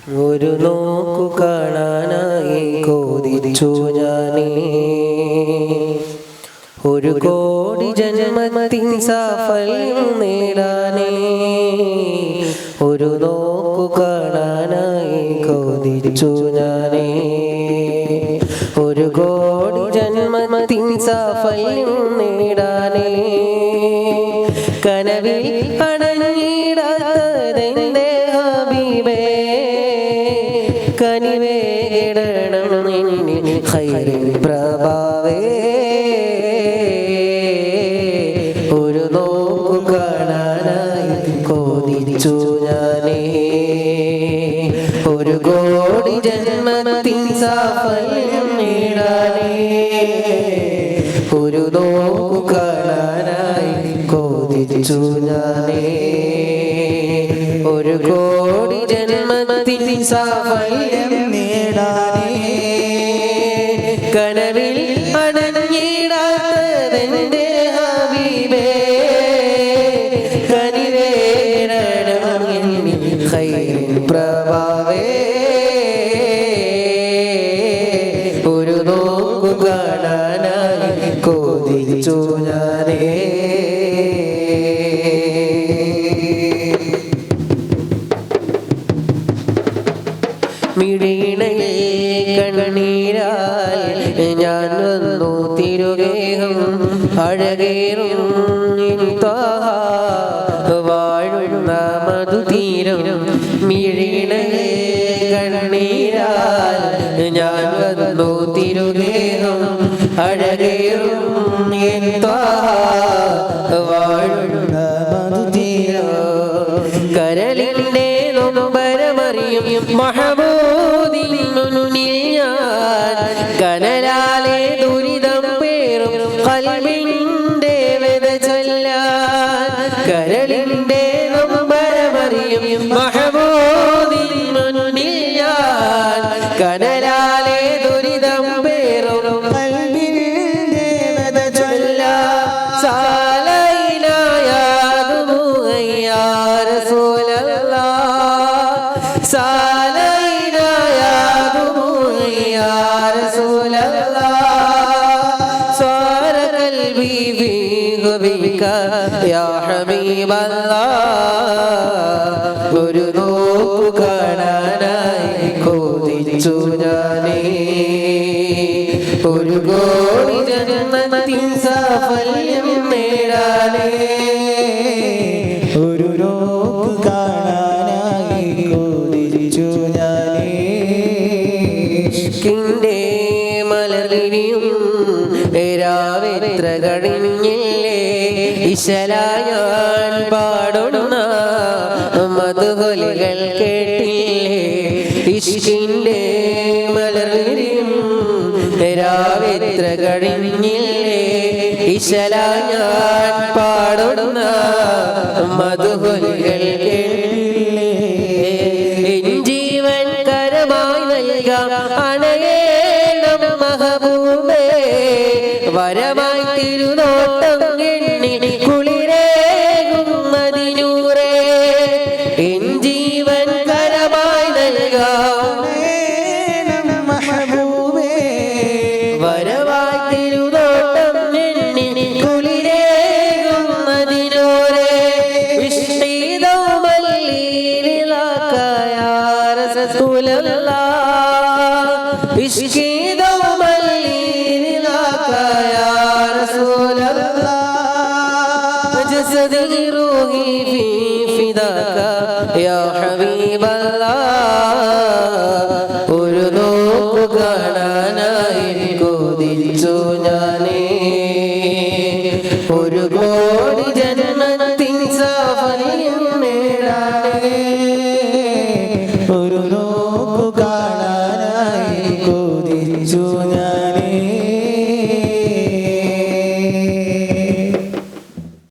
ഒരു നോക്കു കാണാനായി കൊതിച്ചു ഞാനേ, ഒരു കോടി ജന്മത്തിൻ സാഫല്യം നേടാനേ. ഒരു നോക്കു കാണാനായി കൊതിച്ചു ഞാനേ, ഒരു കോടി ജന്മത്തിൻ സാഫല്യം നേടാനേ. കനവിൽ അടങ്ങിടാത്തതെന്റെ ഹബീബേ, കനിവേടണം നിന്നിൽ ഖൈറിൻ പ്രഭാവേ. ഒരു നോക്കു കാണാനായി കൊതിച്ചു ഞാനേ, ഒരു കോടി ജന്മത്തിൻ സാഫല്യം നേടാനേ. ഒരു നോക്കു കാണാനായി കൊതിച്ചു ഞാനേ, ഒരു കോടി ജന്മത്തിൻ സാഫല്യം നേടാനേ. കനവിൽ അടങ്ങിടാത്തതെന്റെ ഹബീബേ, കനിവേടണം എന്നിൽ ഖൈറിൻ പ്രഭാവേ. ഒരു നോക്കു കാണാനായി കൊതിച്ചു ഞാനേ. മിഴിയിണയെ കണ്ണീരാൽ ഞാൻ വന്നു തിരുഗേഹം, അഴകേറും വാഴുന്ന മധുതീരം. മിഴിയിണയെ കണ്ണീരാൽ ഞാൻ വന്നു തിരുഗേഹം, അഴകേറും വാഴുന്ന മധുതീരം. കരളിന്റെ നൊമ്പരമറിയും മഹബൂബിൻ മുന്നിൽ ഞാൻ, കനലാലെ ദുരിതം പേറും ഖൽബിന്റെ വ്യഥ ചൊല്ലാൻ. കരളിന്റെ നൊമ്പരമറിയും മഹബൂബിൻ മുന്നിൽ ഞാൻ, കനലാലെ ദുരിതം പേറും ഖൽബിന്റെ വ്യഥ ചൊല്ലാൻ. സാലയിലായാതുമു യാ റസൂലല്ലാഹ്, സാലയിലായാതുമു യാ റസൂലല്ലാഹ്. സ്വാര ഖൽബി ഫീ ഹുബ്ബിക യാ ഹബീബല്ലാഹ്. ഒരു നോക്കു കാണാനായി കൊതിച്ചു ഞാനേ, ഒരു കോടി ജന്മത്തിൻ സാഫല്യം നേടാനേ. ഒരു നോക്കു കാണാനായി കൊതിച്ചു ഞാനേ. ഇഷ്കിന്റെ മലർവിരിയും രാവെത്ര കഴിഞ്ഞില്ലേ, ഇശലായാൻ പാടുന്ന മധുഹൊലികൾ കേട്ടില്ലേ. ഇഷ്കിന്റെ മലർവിരിയും രാവെത്ര കഴിഞ്ഞില്ലേ, ഇശലായാൻ പാടുന്ന മധുഹൊലികൾ കേട്ടില്ലേ. എൻ ജീവൻ കരമായി നൽകാം അണയേണം മഹബൂബേ, വരമായി തിരുനോട്ടം എണ്ണി കുളിരേകും മദിനൂറേ. എൻ ജീവൻ കരമായി നൽകാം മഹബൂബേ, വരമായി തിരുനോട്ടം എണ്ണി കുളിരേകും മദിനൂറേ. ഇഷ്കീദൗമല്ലീലിലാക്കായ റസൂലല്ലാഹ്, ഇഷ്കീദൗമല്ലീലിലാക്കായ റസൂലല്ലാഹ്. ജസദി റൂഹി ഫീ ഫിദാക യാ ഹബീബല്ലാഹ്. ഒരു നോക്കു കാണാനായി കൊതിച്ചു ഞാനേ, ഒരു